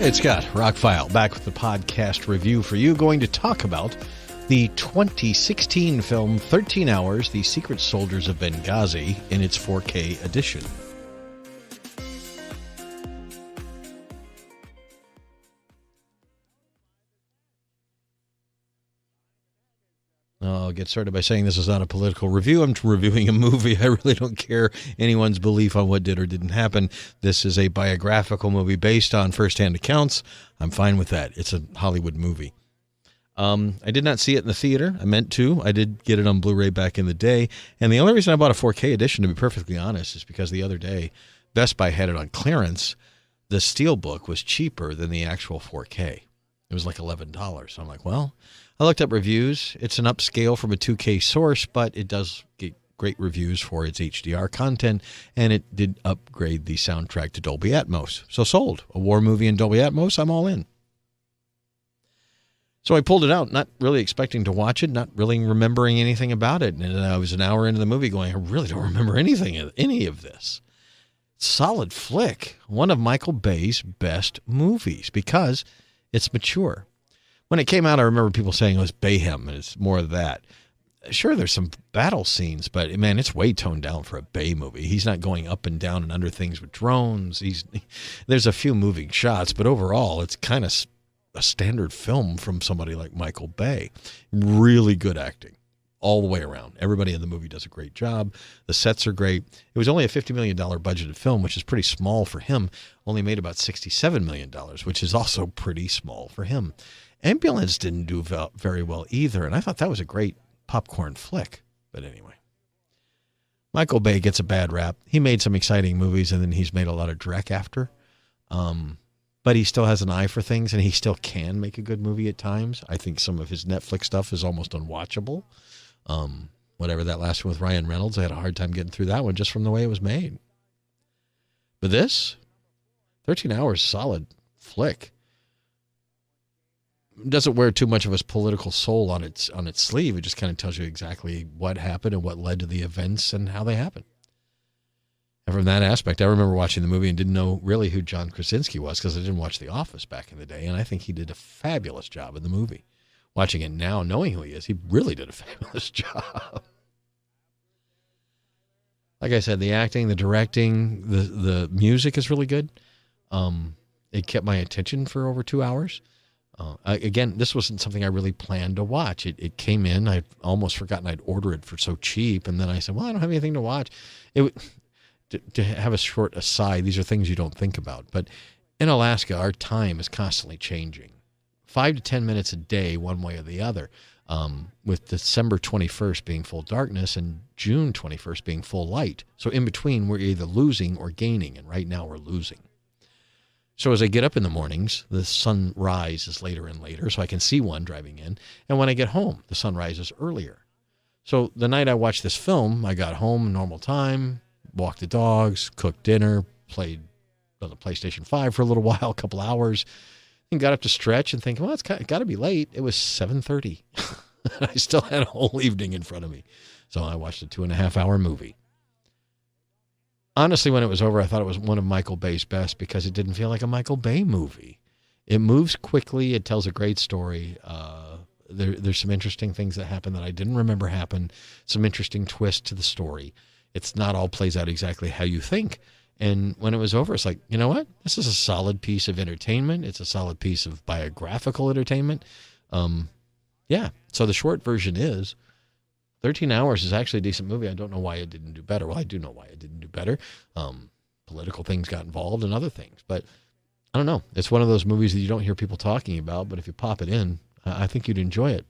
it's Scott, ROCKFILE, back with the podcast review for you. Going to talk about the 2016 film 13 Hours, The Secret Soldiers of Benghazi, in its 4K edition. I'll get started by saying this is not a political review. I'm reviewing a movie. I really don't care anyone's belief on what did or didn't happen. This is a biographical movie based on firsthand accounts. I'm fine with that. It's a Hollywood movie. I did not see it in the theater. I meant to. I did get it on Blu-ray back in the day. And the only reason I bought a 4K edition, to be perfectly honest, is because the other day Best Buy had it on clearance. The Steelbook was cheaper than the actual 4K. It was like $11. So I'm like, well, I looked up reviews. It's an upscale from a 2K source, but it does get great reviews for its HDR content, and it did upgrade the soundtrack to Dolby Atmos. So sold. A war movie in Dolby Atmos, I'm all in. So I pulled it out, not really expecting to watch it, not really remembering anything about it. And I was an hour into the movie going, I really don't remember any of this. Solid flick. One of Michael Bay's best movies because it's mature. When it came out, I remember people saying it was Bayhem, and it's more of that. Sure, there's some battle scenes, but, man, it's way toned down for a Bay movie. He's not going up and down and under things with drones. There's a few moving shots, but overall, it's kind of a standard film from somebody like Michael Bay. Really good acting all the way around. Everybody in the movie does a great job. The sets are great. It was only a $50 million budgeted film, which is pretty small for him. Only made about $67 million, which is also pretty small for him. Ambulance didn't do very well either, and I thought that was a great popcorn flick. But anyway, Michael Bay gets a bad rap. He made some exciting movies, and then he's made a lot of dreck after. But he still has an eye for things, and he still can make a good movie at times. I think some of his Netflix stuff is almost unwatchable. Whatever that last one with Ryan Reynolds, I had a hard time getting through that one just from the way it was made. But this, 13 Hours, solid flick. Doesn't wear too much of his political soul on its sleeve. It just kind of tells you exactly what happened and what led to the events and how they happened. And from that aspect, I remember watching the movie and didn't know really who John Krasinski was because I didn't watch The Office back in the day, and I think he did a fabulous job in the movie. Watching it now, knowing who he is, he really did a fabulous job. Like I said, the acting, the directing, the music is really good. It kept my attention for over 2 hours. Again, this wasn't something I really planned to watch. It came in. I'd almost forgotten I'd order it for so cheap. And then I said, well, I don't have anything to watch. To have a short aside, these are things you don't think about. But in Alaska, our time is constantly changing. 5 to 10 minutes a day, one way or the other, with December 21st being full darkness and June 21st being full light. So in between, we're either losing or gaining. And right now we're losing. So as I get up in the mornings, the sun rises later and later, so I can see one driving in. And when I get home, the sun rises earlier. So the night I watched this film, I got home, normal time, walked the dogs, cooked dinner, played on the PlayStation 5 for a little while, a couple hours, and got up to stretch and think, well, it's got to be late. It was 7:30. I still had a whole evening in front of me. So I watched a 2.5-hour movie. Honestly, when it was over, I thought it was one of Michael Bay's best because it didn't feel like a Michael Bay movie. It moves quickly. It tells a great story. There's some interesting things that happen that I didn't remember happen. Some interesting twists to the story. It's not all plays out exactly how you think. And when it was over, it's like, you know what? This is a solid piece of entertainment. It's a solid piece of biographical entertainment. Yeah. So the short version is 13 Hours is actually a decent movie. I don't know why it didn't do better. Well, I do know why it didn't do better. Political things got involved and other things. But I don't know. It's one of those movies that you don't hear people talking about, but if you pop it in, I think you'd enjoy it.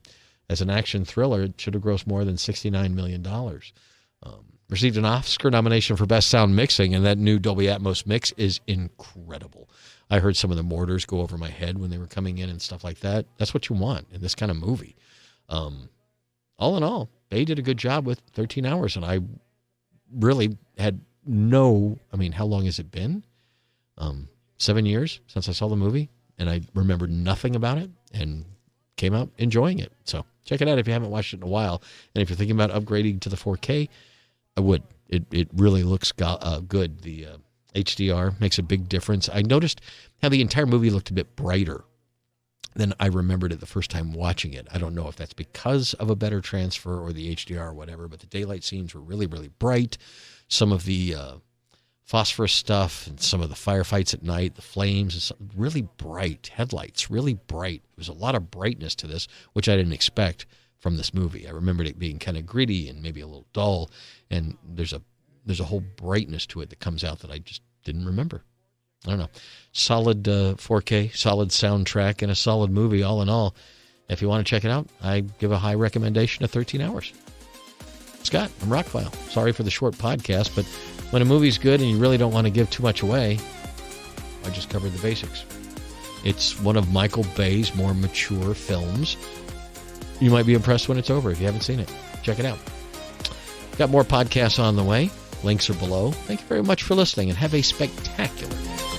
As an action thriller, it should have grossed more than $69 million. Received an Oscar nomination for Best Sound Mixing, and that new Dolby Atmos mix is incredible. I heard some of the mortars go over my head when they were coming in and stuff like that. That's what you want in this kind of movie. All in all, Bay did a good job with 13 Hours, and I really had how long has it been? 7 years since I saw the movie, and I remembered nothing about it and came out enjoying it. So check it out if you haven't watched it in a while. And if you're thinking about upgrading to the 4K, I would. It really looks good. The HDR makes a big difference. I noticed how the entire movie looked a bit brighter than I remembered it the first time watching it. I don't know if that's because of a better transfer or the HDR or whatever, but the daylight scenes were really, really bright. Some of the phosphorus stuff and some of the firefights at night, the flames, really bright headlights, really bright. There was a lot of brightness to this, which I didn't expect from this movie. I remembered it being kind of gritty and maybe a little dull, and there's a whole brightness to it that comes out that I just didn't remember. I don't know. Solid 4K, solid soundtrack, and a solid movie all in all. If you want to check it out, I give a high recommendation of 13 hours. Scott, I'm ROCKFILE. Sorry for the short podcast, but when a movie's good and you really don't want to give too much away, I just covered the basics. It's one of Michael Bay's more mature films. You might be impressed when it's over if you haven't seen it. Check it out. Got more podcasts on the way. Links are below. Thank you very much for listening, and have a spectacular day.